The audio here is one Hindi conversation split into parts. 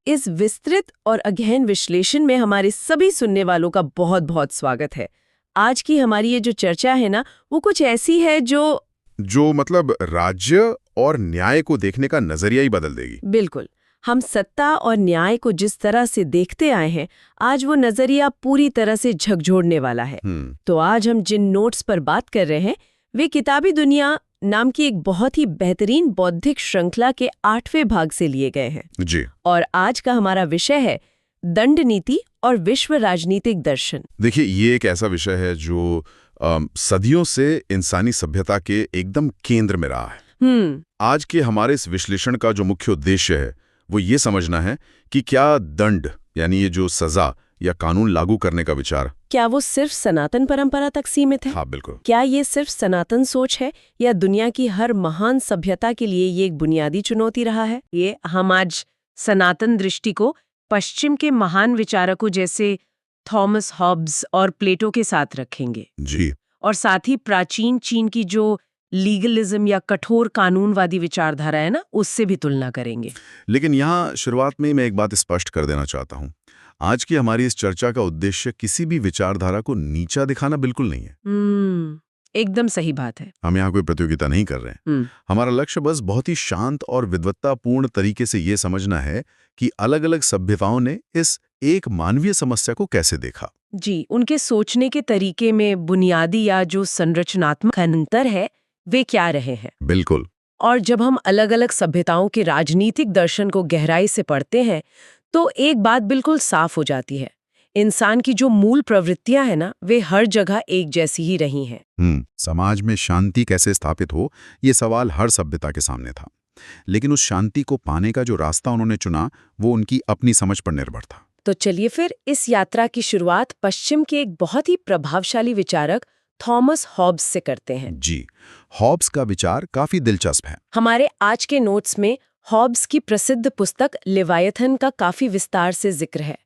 इस विस्तृत और अगहन विश्लेषण में हमारे सभी सुनने वालों का बहुत बहुत स्वागत है। आज की हमारी ये जो चर्चा है ना, वो कुछ ऐसी है जो मतलब राज्य और न्याय को देखने का नजरिया ही बदल देगी। बिल्कुल, हम सत्ता और न्याय को जिस तरह से देखते आए हैं, आज वो नजरिया पूरी तरह से झकझोरने वाला है। तो आज हम जिन नोट्स पर बात कर रहे हैं, वे किताबी दुनिया नाम की एक बहुत ही बेहतरीन बौद्धिक श्रृंखला के 8वें भाग से लिए गए हैं जी। और आज का हमारा विषय है दंड नीति और विश्व राजनीतिक दर्शन। देखिए, ये एक ऐसा विषय है जो सदियों से इंसानी सभ्यता के एकदम केंद्र में रहा है। आज के हमारे इस विश्लेषण का जो मुख्य उद्देश्य है वो ये समझना है कि क्या दंड यानी ये जो सजा या कानून लागू करने का विचार, क्या वो सिर्फ सनातन परंपरा तक सीमित है? हाँ बिल्कुल। क्या ये सिर्फ सनातन सोच है या दुनिया की हर महान सभ्यता के लिए ये एक बुनियादी चुनौती रहा है? ये हम आज सनातन दृष्टि को पश्चिम के महान विचारकों जैसे थॉमस हॉब्स और प्लेटो के साथ रखेंगे जी। और साथ ही प्राचीन चीन की जो लीगलिज्म या कठोर कानूनवादी विचारधारा है ना, उससे भी तुलना करेंगे। लेकिन यहाँ शुरुआत में मैं एक बात स्पष्ट कर देना चाहता हूँ। आज की हमारी इस चर्चा का उद्देश्य किसी भी विचारधारा को नीचा दिखाना बिल्कुल नहीं है। एकदम सही बात है। हम यहाँ कोई प्रतियोगिता नहीं कर रहे हैं। हमारा लक्ष्य बस बहुत ही शांत और विद्वत्तापूर्ण तरीके से ये समझना है कि अलग अलग सभ्यताओं ने इस एक मानवीय समस्या को कैसे देखा। जी, उनके सोचने के तरीके में बुनियादी या जो संरचनात्मक अंतर है वे क्या रहे हैं। बिल्कुल। और जब हम अलग अलग सभ्यताओं के राजनीतिक दर्शन को गहराई से पढ़ते हैं तो एक बात बिल्कुल साफ हो जाती है, इंसान की जो मूल प्रवृत्तियां हैं ना, वे हर जगह एक जैसी ही रही हैं। समाज में शांति कैसे स्थापित हो, ये सवाल हर सभ्यता के सामने था। लेकिन उस शांति को पाने का जो रास्ता उन्होंने चुना वो उनकी अपनी समझ पर निर्भर था। तो चलिए फिर इस यात्रा की शुरुआत पश्चिम के एक बहुत ही प्रभावशाली विचारक थॉमस हॉब्स से करते हैं। जी, हॉब्स का विचार काफी दिलचस्प है। हमारे आज के नोट्स में हॉब्स की प्रसिद्ध पुस्तक लेवायथन का काफी विस्तार से जिक्र है।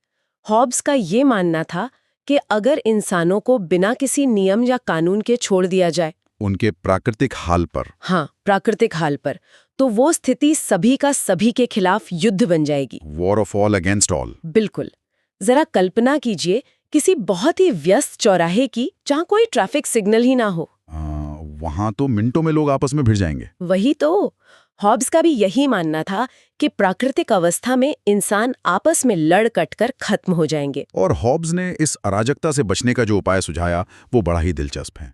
हॉब्स का ये मानना था कि अगर इंसानों को बिना किसी नियम या कानून के छोड़ दिया जाए, उनके प्राकृतिक हाल पर, हाँ प्राकृतिक हाल पर, तो वो स्थिति सभी का सभी के खिलाफ युद्ध बन जाएगी। War of all against all. बिल्कुल। जरा कल्पना कीजिए किसी बहुत ही व्यस्त चौराहे की जहाँ कोई ट्रैफिक सिग्नल ही ना हो। वहां तो मिनटों में लोग आपस में भिड़ जाएंगे। वही तो। हॉब्स का भी यही मानना था कि प्राकृतिक अवस्था में इंसान आपस में लड़ कटकर खत्म हो जाएंगे। और हॉब्स ने इस अराजकता से बचने का जो उपाय सुझाया वो बड़ा ही दिलचस्प है।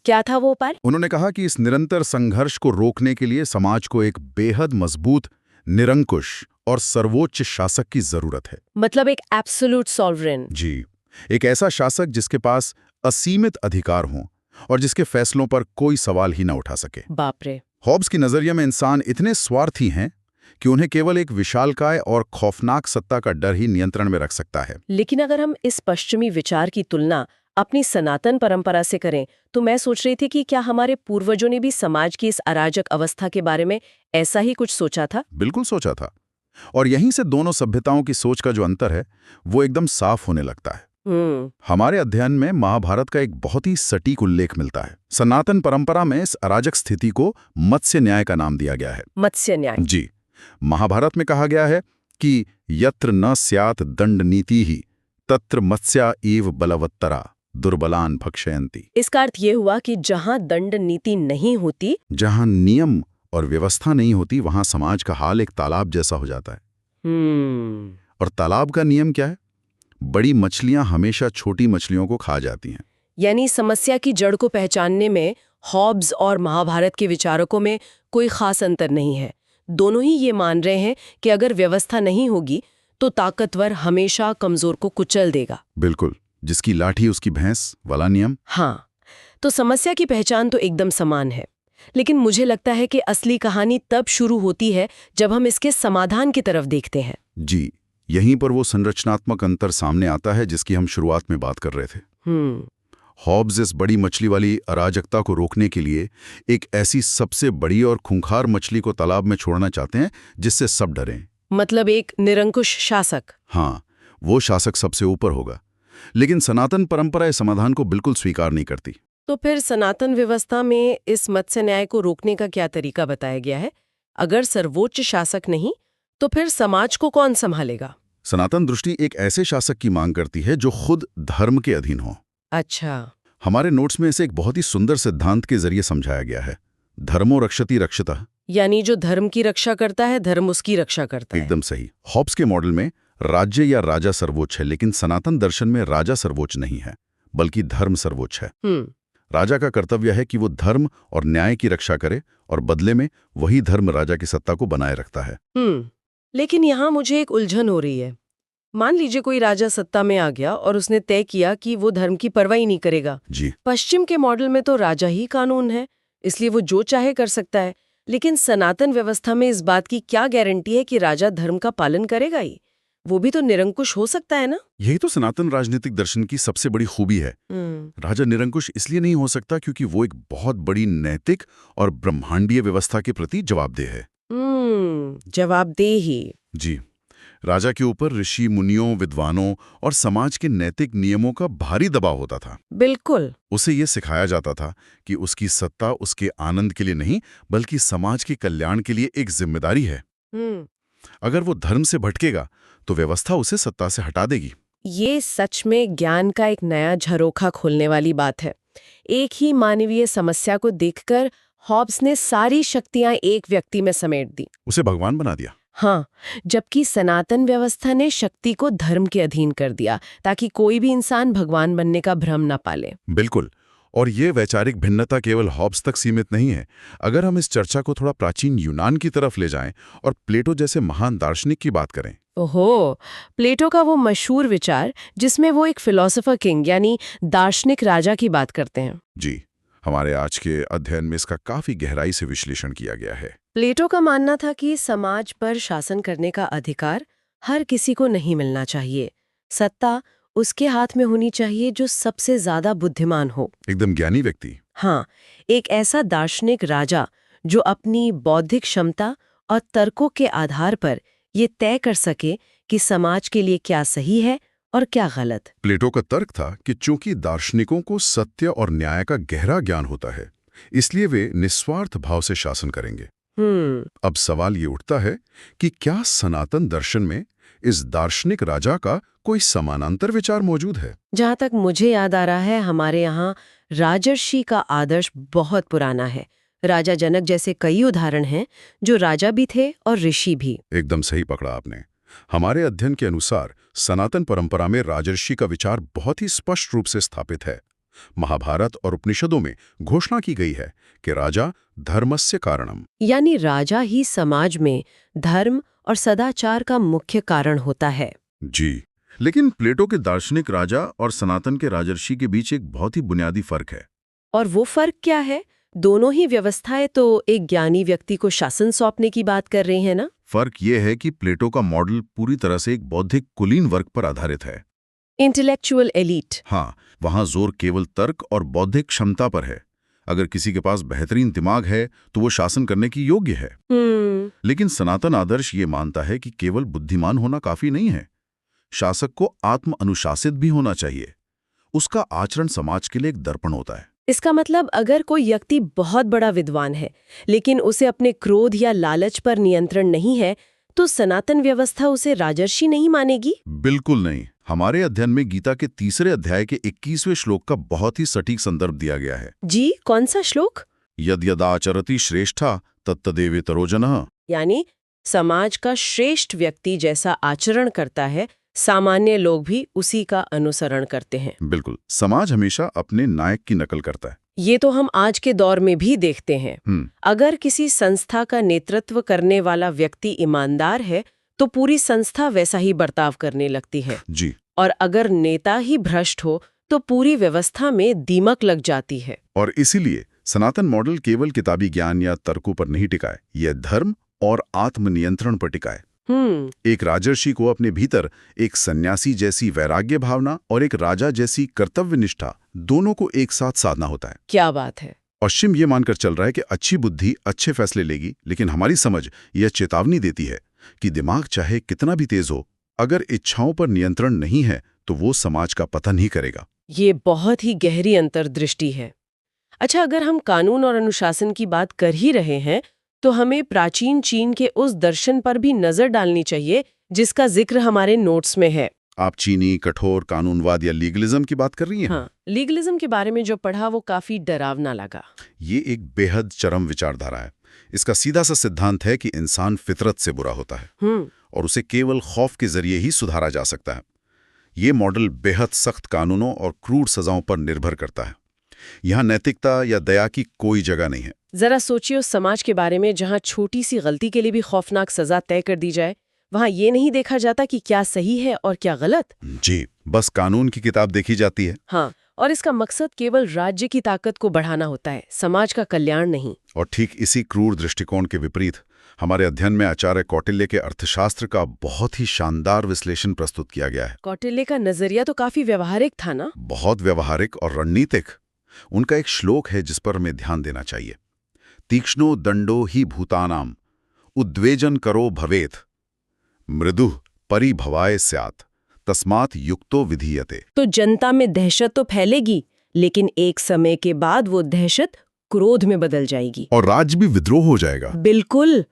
क्या था वो उपाय? उन्होंने कहा कि इस निरंतर संघर्ष को रोकने के लिए समाज को एक बेहद मजबूत, निरंकुश और सर्वोच्च शासक की जरूरत है। मतलब एक एब्सोल्यूट सॉवरेन। जी, एक ऐसा शासक जिसके पास असीमित अधिकार हों और जिसके फैसलों पर कोई सवाल ही न उठा सके। बाप रे। हॉब्स की नजरिया में इंसान इतने स्वार्थी हैं कि उन्हें केवल एक विशालकाय और खौफनाक सत्ता का डर ही नियंत्रण में रख सकता है। लेकिन अगर हम इस पश्चिमी विचार की तुलना अपनी सनातन परंपरा से करें तो मैं सोच रही थी कि क्या हमारे पूर्वजों ने भी समाज की इस अराजक अवस्था के बारे में ऐसा ही कुछ सोचा था? बिल्कुल सोचा था। और यहीं से दोनों सभ्यताओं की सोच का जो अंतर है वो एकदम साफ होने लगता है। हमारे अध्ययन में महाभारत का एक बहुत ही सटीक उल्लेख मिलता है। सनातन परंपरा में इस अराजक स्थिति को मत्स्य न्याय का नाम दिया गया है। मत्स्य न्याय? जी, महाभारत में कहा गया है कि यत्र न स्यात् दंड नीति ही तत्र मत्स्या एव बलवत्तरा दुर्बलान भक्षयन्ति। इसका अर्थ ये हुआ कि जहां दंड नीति नहीं होती, जहां नियम और व्यवस्था नहीं होती, वहां समाज का हाल एक तालाब जैसा हो जाता है। और तालाब का नियम क्या है? बड़ी मछलियां हमेशा छोटी मछलियों को खा जाती हैं। यानी समस्या की जड़ को पहचानने में हॉब्स और महाभारत के विचारकों में कोई खास अंतर नहीं है। दोनों ही ये मान रहे हैं कि अगर व्यवस्था नहीं होगी तो ताकतवर हमेशा कमजोर को कुचल देगा। बिल्कुल, जिसकी लाठी उसकी भैंस वाला नियम। हाँ, तो समस्या की पहचान तो एकदम समान है, लेकिन मुझे लगता है कि असली कहानी तब शुरू होती है जब हम इसके समाधान की तरफ देखते हैं। जी, यहीं पर वो संरचनात्मक अंतर सामने आता है जिसकी हम शुरुआत में बात कर रहे थे। हॉब्स इस बड़ी मछली वाली अराजकता को रोकने के लिए एक ऐसी सबसे बड़ी और खूंखार मछली को तालाब में छोड़ना चाहते हैं जिससे सब डरें। मतलब एक निरंकुश शासक। हाँ, वो शासक सबसे ऊपर होगा। लेकिन सनातन परंपरा इस समाधान को बिल्कुल स्वीकार नहीं करती। तो फिर सनातन व्यवस्था में इस मत्स्य न्याय को रोकने का क्या तरीका बताया गया है? अगर सर्वोच्च शासक नहीं तो फिर समाज को कौन संभालेगा? सनातन दृष्टि एक ऐसे शासक की मांग करती है जो खुद धर्म के अधीन हो। अच्छा। हमारे नोट्स में इसे एक बहुत ही सुंदर सिद्धांत के जरिए समझाया गया है, धर्मो रक्षति रक्षतः। यानी जो धर्म की रक्षा करता है, धर्म उसकी रक्षा करता है। एकदम सही। हॉब्स के मॉडल में राज्य या राजा सर्वोच्च है, लेकिन सनातन दर्शन में राजा सर्वोच्च नहीं है, बल्कि धर्म सर्वोच्च है। राजा का कर्तव्य है कि वो धर्म और न्याय की रक्षा करे, और बदले में वही धर्म राजा की सत्ता को बनाए रखता है। लेकिन यहाँ मुझे एक उलझन हो रही है। मान लीजिए कोई राजा सत्ता में आ गया और उसने तय किया कि वो धर्म की परवाह ही नहीं करेगा। जी। पश्चिम के मॉडल में तो राजा ही कानून है, इसलिए वो जो चाहे कर सकता है। लेकिन सनातन व्यवस्था में इस बात की क्या गारंटी है कि राजा धर्म का पालन करेगा ही? वो भी तो निरंकुश हो सकता है ना? यही तो सनातन राजनीतिक दर्शन की सबसे बड़ी खूबी है। राजा निरंकुश इसलिए नहीं हो सकता क्योंकि वो एक बहुत बड़ी नैतिक और ब्रह्मांडीय व्यवस्था के प्रति जवाबदेह है। जवाबदेही। जी। राजा के ऊपर ऋषि मुनियों, विद्वानों और समाज के नैतिक नियमों का भारी दबाव होता था। बिल्कुल। उसे ये सिखाया जाता था कि उसकी सत्ता उसके आनंद के लिए नहीं, बल्कि समाज के कल्याण के लिए एक जिम्मेदारी है। अगर वो धर्म से भटकेगा तो व्यवस्था उसे सत्ता से हटा देगी। ये सच में ज्ञान का एक नया झरोखा खोलने वाली बात है। एक ही मानवीय समस्या को देखकर हॉब्स ने सारी शक्तियां एक व्यक्ति में समेट दी, उसे भगवान बना दिया। हाँ, जबकि सनातन व्यवस्था ने शक्ति को धर्म के अधीन कर दिया ताकि कोई भी इंसान भगवान बनने का भ्रम न पाले। बिल्कुल। और ये वैचारिक भिन्नता केवल हॉब्स तक सीमित नहीं है। अगर हम इस चर्चा को थोड़ा प्राचीन यूनान की तरफ ले जाएं और प्लेटो जैसे महान दार्शनिक की बात करें। ओहो, प्लेटो का वो मशहूर विचार जिसमें वो एक फिलोसोफर किंग यानी दार्शनिक राजा की बात करते हैं। जी, हमारे आज के अध्ययन में इसका काफी गहराई से विश्लेषण किया गया है। प्लेटो का मानना था कि समाज पर शासन करने का अधिकार हर किसी को नहीं मिलना चाहिए। सत्ता उसके हाथ में होनी चाहिए जो सबसे ज्यादा बुद्धिमान हो, एकदम ज्ञानी व्यक्ति। हाँ, एक ऐसा दार्शनिक राजा जो अपनी बौद्धिक क्षमता और तर्कों के आधार पर ये तय कर सके कि समाज के लिए क्या सही है और क्या गलत। प्लेटो का तर्क था कि चूंकि दार्शनिकों को सत्य और न्याय का गहरा ज्ञान होता है, इसलिए वे निस्वार्थ भाव से शासन करेंगे। अब सवाल ये उठता है कि क्या सनातन दर्शन में इस दार्शनिक राजा का कोई समानांतर विचार मौजूद है? जहाँ तक मुझे याद आ रहा है, हमारे यहाँ राजर्षि का आदर्श बहुत पुराना है। राजा जनक जैसे कई उदाहरण हैं जो राजा भी थे और ऋषि भी। एकदम सही पकड़ा आपने। हमारे अध्ययन के अनुसार सनातन परंपरा में राजर्षि का विचार बहुत ही स्पष्ट रूप से स्थापित है। महाभारत और उपनिषदों में घोषणा की गई है कि राजा धर्मस्य कारणम, यानी राजा ही समाज में धर्म और सदाचार का मुख्य कारण होता है। जी। लेकिन प्लेटो के दार्शनिक राजा और सनातन के राजर्षि के बीच एक बहुत ही बुनियादी फर्क है। और वो फर्क क्या है? दोनों ही व्यवस्थाएं तो एक ज्ञानी व्यक्ति को शासन सौंपने की बात कर रही है ना? फर्क ये है कि प्लेटो का मॉडल पूरी तरह से एक बौद्धिक कुलीन वर्ग पर आधारित है। Intellectual elite. हाँ, वहां जोर केवल तर्क और बौद्धिक क्षमता पर है। अगर किसी के पास बेहतरीन दिमाग है तो वो शासन करने की योग्य है। लेकिन सनातन आदर्श ये मानता है कि केवल बुद्धिमान होना काफी नहीं है, शासक को आत्म अनुशासित भी होना चाहिए। उसका आचरण समाज के लिए एक दर्पण होता है। इसका मतलब अगर कोई व्यक्ति बहुत बड़ा विद्वान है लेकिन उसे अपने क्रोध या लालच पर नियंत्रण नहीं है, तो सनातन व्यवस्था उसे राजर्षि नहीं मानेगी? बिल्कुल नहीं। हमारे अध्ययन में गीता के 3 अध्याय के 21वें श्लोक का बहुत ही सटीक संदर्भ दिया गया है। जी, कौन सा श्लोक? यद यदाचरति श्रेष्ठा तत्तदेवेतरो जनः। यानी समाज का श्रेष्ठ व्यक्ति जैसा आचरण करता है, सामान्य लोग भी उसी का अनुसरण करते हैं। बिल्कुल। समाज हमेशा अपने नायक की नकल करता है। ये तो हम आज के दौर में भी देखते हैं। अगर किसी संस्था का नेतृत्व करने वाला व्यक्ति ईमानदार है तो पूरी संस्था वैसा ही बर्ताव करने लगती है। जी। और अगर नेता ही भ्रष्ट हो तो पूरी व्यवस्था में दीमक लग जाती है। और इसीलिए सनातन मॉडल केवल किताबी ज्ञान या तर्कों पर नहीं टिका है, यह धर्म और आत्मनियंत्रण पर टिका है। एक राजर्षि को अपने भीतर एक सन्यासी जैसी वैराग्य भावना और एक राजा जैसी कर्तव्य निष्ठा दोनों को एक साथ साधना होता है। क्या बात है। पश्चिम ये मानकर चल रहा है कि अच्छी बुद्धि अच्छे फैसले लेगी, लेकिन हमारी समझ यह चेतावनी देती है कि दिमाग चाहे कितना भी तेज हो, अगर इच्छाओं पर नियंत्रण नहीं है तो वो समाज का पतन ही करेगा। ये बहुत ही गहरी अंतर्दृष्टि है। अच्छा, अगर हम कानून और अनुशासन की बात कर ही रहे हैं तो हमें प्राचीन चीन के उस दर्शन पर भी नजर डालनी चाहिए जिसका जिक्र हमारे नोट्स में है। आप चीनी कठोर कानूनवाद या लीगलिज्म की बात कर रही हैं? हाँ, लीगलिज्म के बारे में जो पढ़ा वो काफी डरावना लगा। ये एक बेहद चरम विचारधारा है। इसका सीधा सा सिद्धांत है कि इंसान फितरत से बुरा होता है और उसे केवल खौफ के जरिए ही सुधारा जा सकता है। ये मॉडल बेहद सख्त कानूनों और क्रूर सजाओं पर निर्भर करता है। यहाँ नैतिकता या दया की कोई जगह नहीं है। जरा सोचिए उस समाज के बारे में जहाँ छोटी सी गलती के लिए भी खौफनाक सजा तय कर दी जाए। वहाँ ये नहीं देखा जाता कि क्या सही है और क्या गलत। जी, बस कानून की किताब देखी जाती है। हाँ, और इसका मकसद केवल राज्य की ताकत को बढ़ाना होता है, समाज का कल्याण नहीं। और ठीक इसी क्रूर दृष्टिकोण के विपरीत हमारे अध्ययन में आचार्य कौटिल्य के अर्थशास्त्र का बहुत ही शानदार विश्लेषण प्रस्तुत किया गया है। कौटिल्य का नजरिया तो काफी व्यवहारिक था ना? बहुत व्यवहारिक और रणनीतिक। उनका एक श्लोक है जिस पर हमें ध्यान देना चाहिए। तीक्ष्णो दंडो ही भूतानाम उद्वेजन करो भवेत मृदु परिभवाय स्यात् तस्मात् युक्तो विधीयते। तो जनता में दहशत तो फैलेगी, लेकिन एक समय के बाद वो दहशत क्रोध में बदल जाएगी और राज्य भी विद्रोह हो जाएगा। बिल्कुल,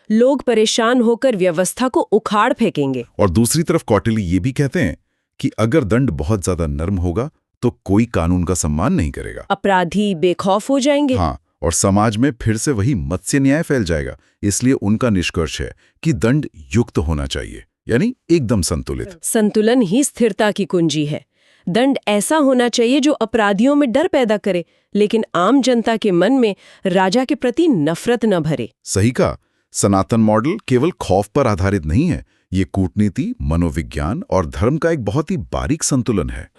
लोग परेशान होकर व्यवस्था को उखाड़ फेंकेंगे। और दूसरी तरफ कौटिल्य ये भी कहते हैं कि अगर दंड बहुत ज्यादा नर्म होगा तो कोई कानून का सम्मान नहीं करेगा, अपराधी बेखौफ हो जाएंगे। हाँ, और समाज में फिर से वही मत्स्य न्याय फैल जाएगा। इसलिए उनका निष्कर्ष है कि दंड युक्त होना चाहिए, यानी एकदम संतुलित। संतुलन ही स्थिरता की कुंजी है। दंड ऐसा होना चाहिए जो अपराधियों में डर पैदा करे, लेकिन आम जनता के मन में राजा के प्रति नफरत न भरे। सही कहा। सनातन मॉडल केवल खौफ पर आधारित नहीं है, ये कूटनीति, मनोविज्ञान और धर्म का एक बहुत ही बारीक संतुलन है।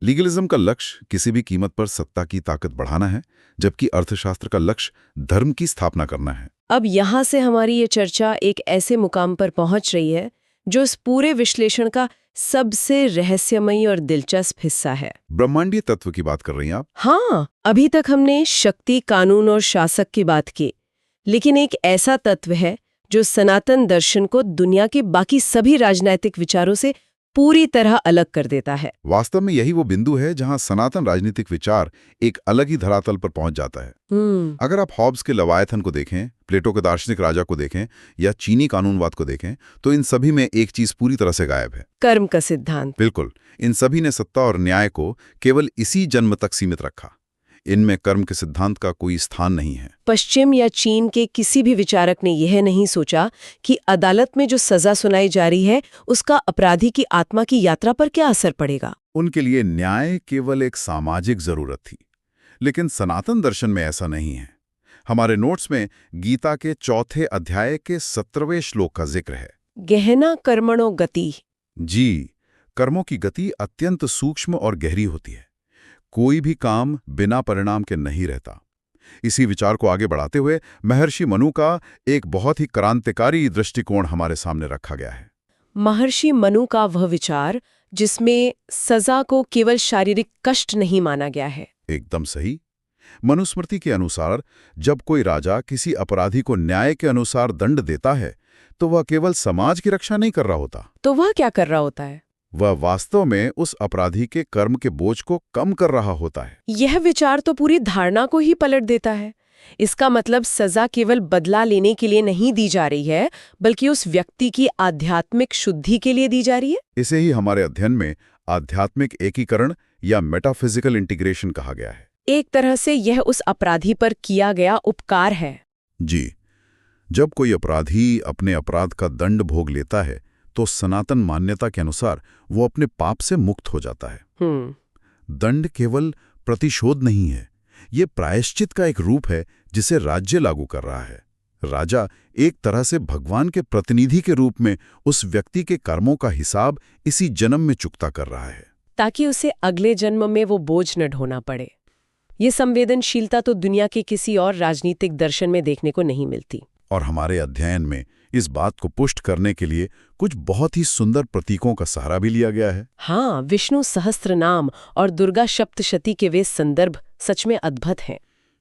लीगलिज्म का लक्ष्य किसी भी कीमत पर सत्ता की ताकत बढ़ाना है, जबकि अर्थशास्त्र का लक्ष्य धर्म की स्थापना करना है। अब यहाँ से हमारी ये चर्चा एक ऐसे मुकाम पर पहुंच रही है जो इस पूरे विश्लेषण का सबसे रहस्यमयी और दिलचस्प हिस्सा है। ब्रह्मांडीय तत्व की बात कर रही हैं आप? हाँ, अभी तक हमने शक्ति, कानून और शासक की बात की, लेकिन एक ऐसा तत्व है जो सनातन दर्शन को दुनिया के बाकी सभी राजनीतिक विचारों से पूरी तरह अलग कर देता है। वास्तव में यही वो बिंदु है जहां सनातन राजनीतिक विचार एक अलग ही धरातल पर पहुंच जाता है। अगर आप हॉब्स के लवायथन को देखें, प्लेटो के दार्शनिक राजा को देखें या चीनी कानूनवाद को देखें, तो इन सभी में एक चीज पूरी तरह से गायब है, कर्म का सिद्धांत। बिल्कुल, इन सभी ने सत्ता और न्याय को केवल इसी जन्म तक सीमित रखा। इनमें कर्म के सिद्धांत का कोई स्थान नहीं है। पश्चिम या चीन के किसी भी विचारक ने यह नहीं सोचा कि अदालत में जो सजा सुनाई जा रही है उसका अपराधी की आत्मा की यात्रा पर क्या असर पड़ेगा। उनके लिए न्याय केवल एक सामाजिक जरूरत थी, लेकिन सनातन दर्शन में ऐसा नहीं है। हमारे नोट्स में गीता के 4 अध्याय के 17वें श्लोक का जिक्र है। गहना कर्मणो गति। जी, कर्मों की गति अत्यंत सूक्ष्म और गहरी होती है। कोई भी काम बिना परिणाम के नहीं रहता। इसी विचार को आगे बढ़ाते हुए महर्षि मनु का एक बहुत ही क्रांतिकारी दृष्टिकोण हमारे सामने रखा गया है। महर्षि मनु का वह विचार जिसमें सजा को केवल शारीरिक कष्ट नहीं माना गया है। एकदम सही। मनुस्मृति के अनुसार जब कोई राजा किसी अपराधी को न्याय के अनुसार दंड देता है तो वह केवल समाज की रक्षा नहीं कर रहा होता। तो वह क्या कर रहा होता है? वह वास्तव में उस अपराधी के कर्म के बोझ को कम कर रहा होता है। यह विचार तो पूरी धारणा को ही पलट देता है। इसका मतलब सजा केवल बदला लेने के लिए नहीं दी जा रही है, बल्कि उस व्यक्ति की आध्यात्मिक शुद्धि के लिए दी जा रही है। इसे ही हमारे अध्ययन में आध्यात्मिक एकीकरण या मेटाफिजिकल इंटीग्रेशन कहा गया है। एक तरह से यह उस अपराधी पर किया गया उपकार है। जी, जब कोई अपराधी अपने अपराध का दंड भोग लेता है तो सनातन मान्यता के अनुसार वो अपने पाप से मुक्त हो जाता है। दंड केवल प्रतिशोध नहीं है, ये प्रायश्चित का एक रूप है जिसे राज्य लागू कर रहा है। राजा एक तरह से भगवान के प्रतिनिधि के रूप में उस व्यक्ति के कर्मों का हिसाब इसी जन्म में चुकता कर रहा है, ताकि उसे अगले जन्म में वो बोझ न ढोना पड़े। ये संवेदनशीलता तो दुनिया के किसी और राजनीतिक दर्शन में देखने को नहीं मिलती। और हमारे अध्ययन में इस बात को पुष्ट करने के लिए कुछ बहुत ही सुंदर प्रतीकों का सहारा भी लिया गया है। हाँ, विष्णु सहस्त्रनाम और दुर्गा सप्तशती के वे संदर्भ सच में अद्भुत हैं।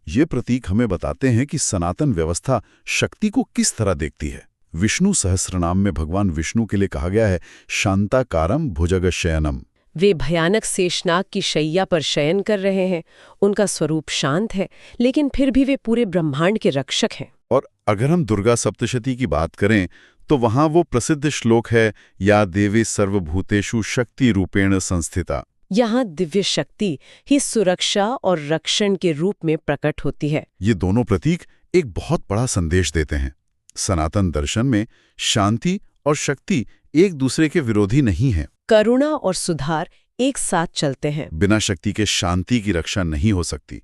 ये प्रतीक हमें बताते हैं कि सनातन व्यवस्था शक्ति को किस तरह देखती है। विष्णु सहस्त्रनाम में भगवान विष्णु के लिए कहा गया है शांताकारम भुजगशयनम। वे भयानक शेषनाग की शैया पर शयन कर रहे हैं। उनका स्वरूप शांत है, लेकिन फिर भी वे पूरे ब्रह्मांड के रक्षक हैं। और अगर हम दुर्गा सप्तशती की बात करें तो वहां वो प्रसिद्ध श्लोक है, या देवी सर्वभूतेषु शक्ति रूपेण संस्थिता। यहाँ दिव्य शक्ति ही सुरक्षा और रक्षण के रूप में प्रकट होती है। ये दोनों प्रतीक एक बहुत बड़ा संदेश देते हैं। सनातन दर्शन में शांति और शक्ति एक दूसरे के विरोधी नहीं हैं। करुणा और सुधार एक साथ चलते हैं। बिना शक्ति के शांति की रक्षा नहीं हो सकती,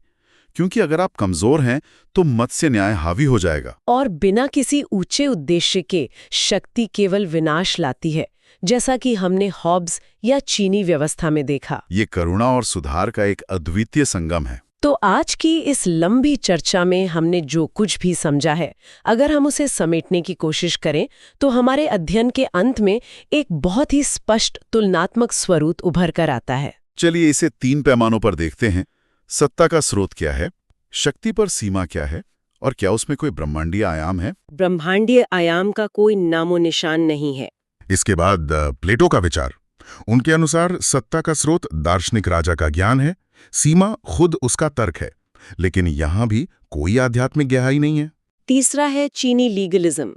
क्योंकि अगर आप कमजोर हैं तो मत्स्य न्याय हावी हो जाएगा। और बिना किसी ऊंचे उद्देश्य के शक्ति केवल विनाश लाती है, जैसा कि हमने हॉब्स या चीनी व्यवस्था में देखा। ये करुणा और सुधार का एक अद्वितीय संगम है। तो आज की इस लंबी चर्चा में हमने जो कुछ भी समझा है, अगर हम उसे समेटने की कोशिश करें तो हमारे अध्ययन के अंत में एक बहुत ही स्पष्ट तुलनात्मक स्वरूप उभर कर आता है। चलिए इसे 3 पैमानों पर देखते हैं। सत्ता का स्रोत क्या है, शक्ति पर सीमा क्या है, और क्या उसमें कोई ब्रह्मांडीय आयाम है? ब्रह्मांडीय आयाम का कोई नामो निशान नहीं है। इसके बाद प्लेटो का विचार। उनके अनुसार सत्ता का स्रोत दार्शनिक राजा का ज्ञान है, सीमा खुद उसका तर्क है, लेकिन यहां भी कोई आध्यात्मिक गहराई नहीं है। तीसरा है चीनी लीगलिज्म।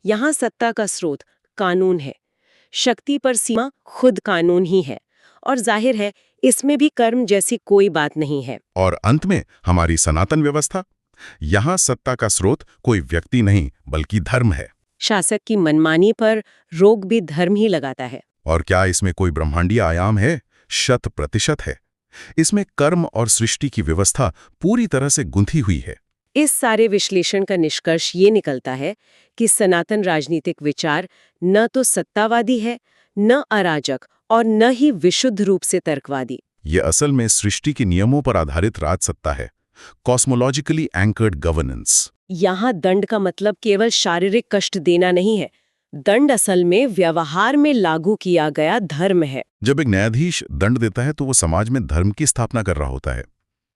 यहाँ सत्ता का स्रोत कानून है, शक्ति पर सीमा खुद कानून ही है, और जाहिर है इसमें भी कर्म जैसी कोई बात नहीं है। और अंत में हमारी सनातन व्यवस्था। यहाँ सत्ता का स्रोत कोई व्यक्ति नहीं बल्कि धर्म है। शासक की मनमानी पर रोक भी धर्म ही लगाता है। और क्या इसमें कोई ब्रह्मांडीय आयाम है? 100% है। इसमें कर्म और सृष्टि की व्यवस्था पूरी तरह से गुंथी हुई है। इस सारे विश्लेषण का निष्कर्ष ये निकलता है कि सनातन राजनीतिक विचार न तो सत्तावादी है, न अराजक, और न ही विशुद्ध रूप से तर्कवादी। ये असल में सृष्टि के नियमों पर आधारित राजसत्ता है, कॉस्मोलॉजिकली एंकर्ड गवर्नेंस। यहाँ दंड का मतलब केवल शारीरिक कष्ट देना नहीं है। दंड असल में व्यवहार में लागू किया गया धर्म है। जब एक न्यायाधीश दंड देता है तो वो समाज में धर्म की स्थापना कर रहा होता है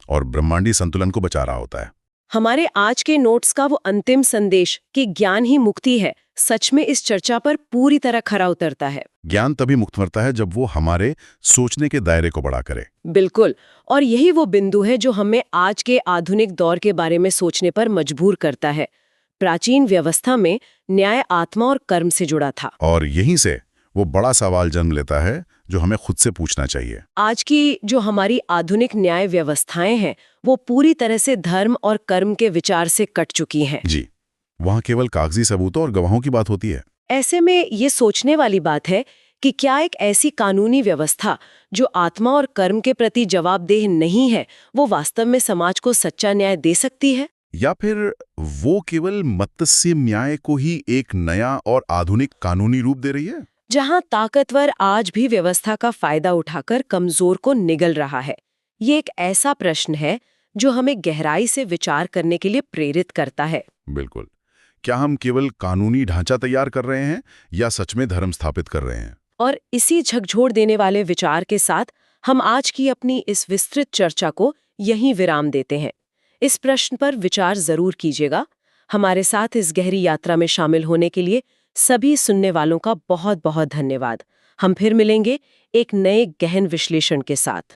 और ब्रह्मांडीय संतुलन को बचा रहा होता है। हमारे आज के नोट्स का वो अंतिम संदेश कि ज्ञान ही मुक्ति है, सच में इस चर्चा पर पूरी तरह खरा उतरता है। ज्ञान तभी मुक्त मरता है जब वो हमारे सोचने के दायरे को बड़ा करे। बिल्कुल, और यही वो बिंदु है जो हमें आज के आधुनिक दौर के बारे में सोचने पर मजबूर करता है। प्राचीन व्यवस्था में न्याय आत्मा और कर्म से जुड़ा था, और यहीं से वो बड़ा सवाल जन्म लेता है जो हमें खुद से पूछना चाहिए। आज की जो हमारी आधुनिक न्याय व्यवस्थाएं हैं वो पूरी तरह से धर्म और कर्म के विचार से कट चुकी हैं। जी, वहाँ केवल कागजी सबूतों और गवाहों की बात होती है। ऐसे में ये सोचने वाली बात है कि क्या एक ऐसी कानूनी व्यवस्था जो आत्मा और कर्म के प्रति जवाबदेह नहीं है, वो वास्तव में समाज को सच्चा न्याय दे सकती है, या फिर वो केवल मत्स्य न्याय को ही एक नया और आधुनिक कानूनी रूप दे रही है, जहां ताकतवर आज भी व्यवस्था का फायदा उठाकर कमजोर को निगल रहा है? ये एक ऐसा प्रश्न है जो हमें गहराई से विचार करने के लिए प्रेरित करता है। बिल्कुल। क्या हम केवल कानूनी ढांचा तैयार कर रहे हैं या सच में धर्म स्थापित कर रहे हैं? और इसी झकझोर देने वाले विचार के साथ हम आज की अपनी इस विस्तृत चर्चा को यहीं विराम देते हैं। इस प्रश्न पर विचार जरूर कीजिएगा। हमारे साथ इस गहरी यात्रा में शामिल होने के लिए सभी सुनने वालों का बहुत बहुत धन्यवाद। हम फिर मिलेंगे एक नए गहन विश्लेषण के साथ।